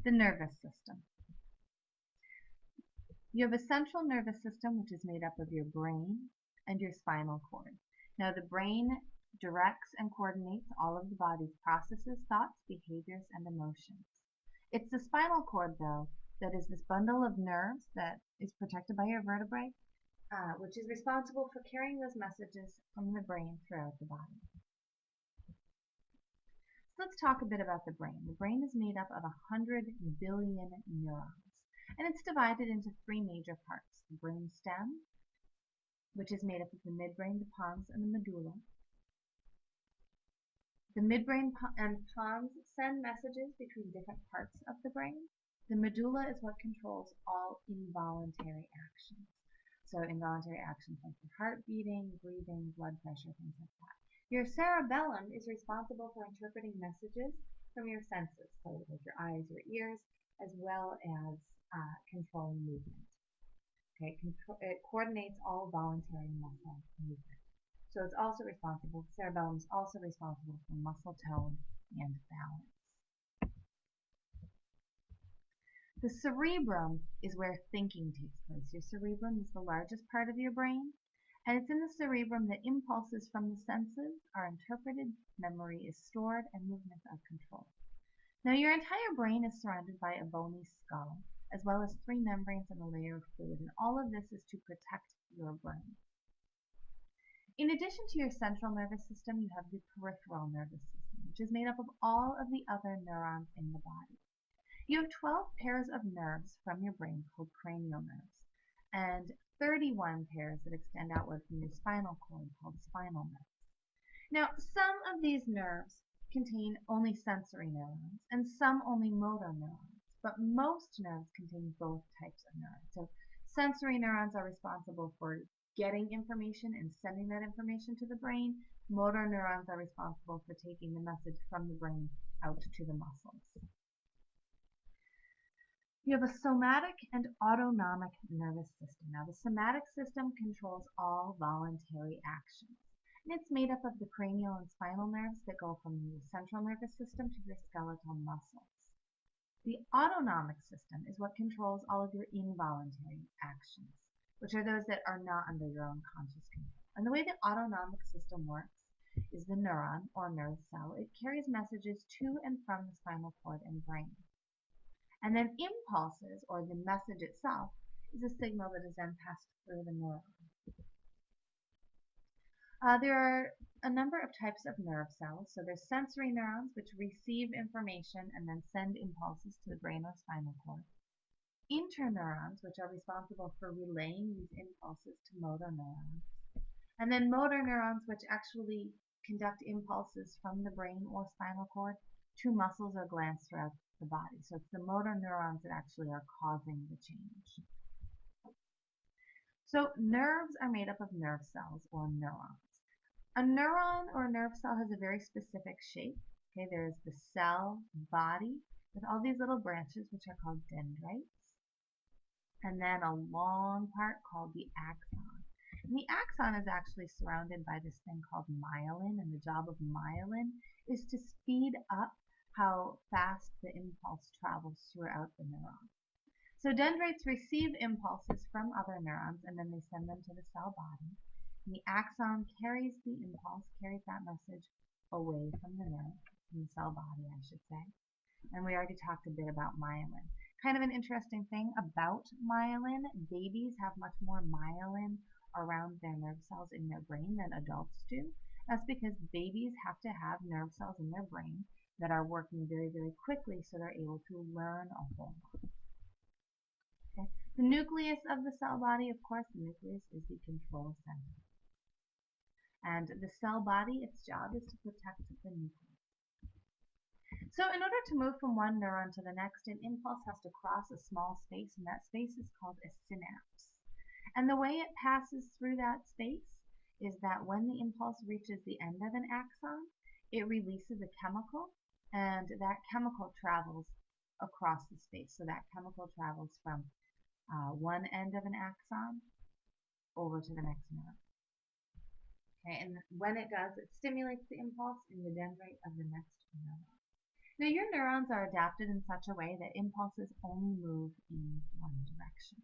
The nervous system. You have a central nervous system which is made up of your brain and your spinal cord. Now the brain directs and coordinates all of the body's processes, thoughts, behaviors, and emotions. It's the spinal cord, though, that is this bundle of nerves that is protected by your vertebrae, which is responsible for carrying those messages from the brain throughout the body. So let's talk a bit about the brain. The brain is made up of 100 billion neurons, and it's divided into three major parts. The brain stem, which is made up of the midbrain, the pons, and the medulla. The midbrain and pons send messages between different parts of the brain. The medulla is what controls all involuntary actions. So involuntary actions like your heart beating, breathing, blood pressure, things like that. Your cerebellum is responsible for interpreting messages from your senses, so like your eyes, your ears, as well as controlling movement. Okay, it coordinates all voluntary muscle movement. So it's also responsible, cerebellum is also responsible for muscle tone and balance. The cerebrum is where thinking takes place. Your cerebrum is the largest part of your brain, and it's in the cerebrum that impulses from the senses are interpreted, memory is stored, and movements are controlled. Now your entire brain is surrounded by a bony skull, as well as three membranes and a layer of fluid, and all of this is to protect your brain. In addition to your central nervous system, you have the peripheral nervous system, which is made up of all of the other neurons in the body. You have 12 pairs of nerves from your brain called cranial nerves, and 31 pairs that extend outward from your spinal cord called spinal nerves. Now, some of these nerves contain only sensory neurons, and some only motor neurons, but most nerves contain both types of neurons. So sensory neurons are responsible for getting information and sending that information to the brain. Motor neurons are responsible for taking the message from the brain out to the muscles. You have a somatic and autonomic nervous system. Now, the somatic system controls all voluntary actions, and it's made up of the cranial and spinal nerves that go from the central nervous system to your skeletal muscles. The autonomic system is what controls all of your involuntary actions, which are those that are not under your own conscious control. And the way the autonomic system works is the neuron, or nerve cell. It carries messages to and from the spinal cord and brain. And then impulses, or the message itself, is a signal that is then passed through the neuron. There are a number of types of nerve cells. So there's sensory neurons, which receive information and then send impulses to the brain or spinal cord. Interneurons, which are responsible for relaying these impulses to motor neurons. And then motor neurons, which actually conduct impulses from the brain or spinal cord to muscles or glands throughout the body. So it's the motor neurons that actually are causing the change. So nerves are made up of nerve cells, or neurons. A neuron or nerve cell has a very specific shape. Okay, there's the cell body with all these little branches, which are called dendrites, and then a long part called the axon. And the axon is actually surrounded by this thing called myelin, and the job of myelin is to speed up how fast the impulse travels throughout the neuron. So dendrites receive impulses from other neurons, and then they send them to the cell body. And the axon carries the impulse, carries that message away from the nerve, from the cell body, I should say. And we already talked a bit about myelin. Kind of an interesting thing about myelin, babies have much more myelin around their nerve cells in their brain than adults do. That's because babies have to have nerve cells in their brain that are working very, very quickly, so they're able to learn a whole lot. Okay. The nucleus of the cell body, of course, the nucleus is the control center. And the cell body, its job is to protect the nucleus. So in order to move from one neuron to the next, an impulse has to cross a small space, and that space is called a synapse. And the way it passes through that space is that when the impulse reaches the end of an axon, it releases a chemical, and that chemical travels across the space. So that chemical travels from one end of an axon over to the next neuron. Okay, and when it does, it stimulates the impulse in the dendrite of the next neuron. Now, your neurons are adapted in such a way that impulses only move in one direction.